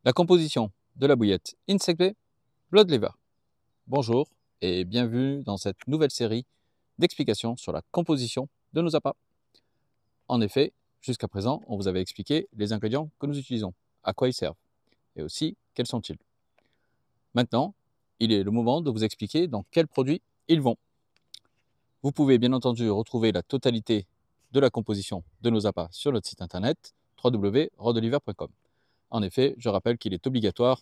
La composition de la bouillette Insect Bay Blood Liver. Bonjour et bienvenue dans cette nouvelle série d'explications sur la composition de nos appâts. En effet, jusqu'à présent, on vous avait expliqué les ingrédients que nous utilisons, à quoi ils servent et aussi quels sont-ils. Maintenant, il est le moment de vous expliquer dans quels produits ils vont. Vous pouvez bien entendu retrouver la totalité de la composition de nos appâts sur notre site internet www.rodeliver.com. En effet, je rappelle qu'il est obligatoire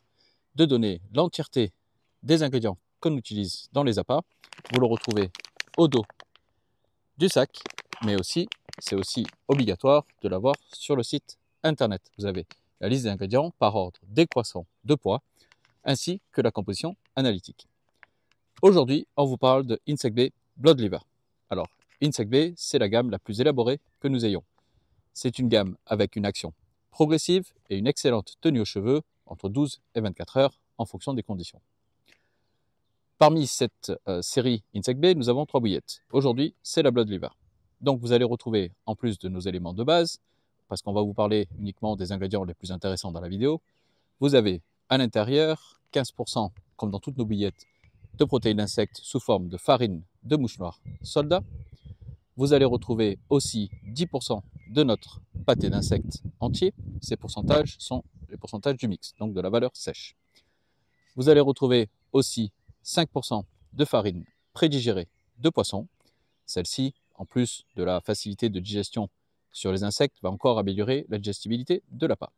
de donner l'entièreté des ingrédients qu'on utilise dans les appâts. Vous le retrouvez au dos du sac, mais aussi, c'est aussi obligatoire de l'avoir sur le site internet. Vous avez la liste des ingrédients par ordre décroissant de poids, ainsi que la composition analytique. Aujourd'hui, on vous parle de Insect Bay Blood Liver. Alors, Insect Bay, c'est la gamme la plus élaborée que nous ayons. C'est une gamme avec une action progressive et une excellente tenue aux cheveux entre 12 et 24 heures en fonction des conditions. Parmi cette série Insect Bay, nous avons 3 bouillettes. Aujourd'hui, c'est la Blood Liver. Donc vous allez retrouver, en plus de nos éléments de base, parce qu'on va vous parler uniquement des ingrédients les plus intéressants dans la vidéo, vous avez à l'intérieur 15%, comme dans toutes nos bouillettes, de protéines d'insectes sous forme de farine de mouche noire soldat. Vous allez retrouver aussi 10% de notre pâté d'insectes entier. Ces pourcentages sont les pourcentages du mix, donc de la valeur sèche. Vous allez retrouver aussi 5% de farine prédigérée de poisson. Celle-ci, en plus de la facilité de digestion sur les insectes, va encore améliorer la digestibilité de l'appât.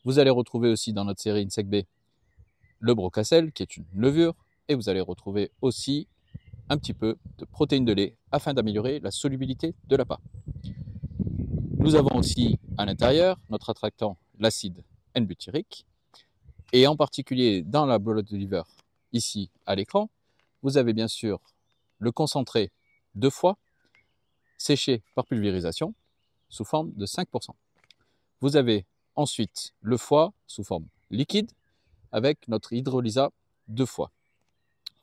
Vous allez retrouver aussi dans notre série Insect Bay le brocacelle, qui est une levure, et vous allez retrouver aussi un petit peu de protéines de lait afin d'améliorer la solubilité de l'appât. Nous avons aussi à l'intérieur notre attractant, l'acide N-butyrique, et en particulier dans la Blood Liver, ici à l'écran, vous avez bien sûr le concentré de foie séché par pulvérisation sous forme de 5%. Vous avez ensuite le foie sous forme liquide avec notre hydrolysa de foie.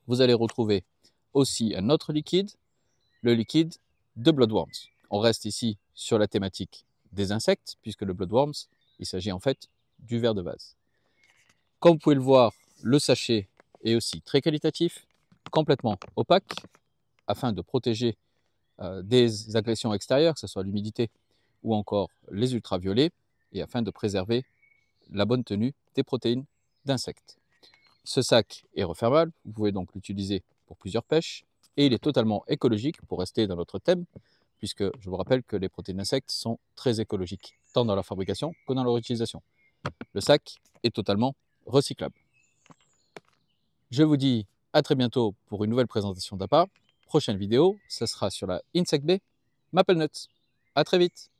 Vous allez retrouver aussi un autre liquide, le liquide de bloodworms. On reste ici sur la thématique des insectes, puisque le bloodworms, il s'agit en fait du ver de vase. Comme vous pouvez le voir, le sachet est aussi très qualitatif, complètement opaque, afin de protéger des agressions extérieures, que ce soit l'humidité ou encore les ultraviolets, et afin de préserver la bonne tenue des protéines d'insectes. Ce sac est refermable, vous pouvez donc l'utiliser pour plusieurs pêches, et il est totalement écologique pour rester dans notre thème, puisque je vous rappelle que les protéines d'insectes sont très écologiques, tant dans la fabrication que dans leur utilisation. Le sac est totalement recyclable. Je vous dis à très bientôt pour une nouvelle présentation d'appât. Prochaine vidéo, ce sera sur la Insect Bay Maple Nuts. À très vite.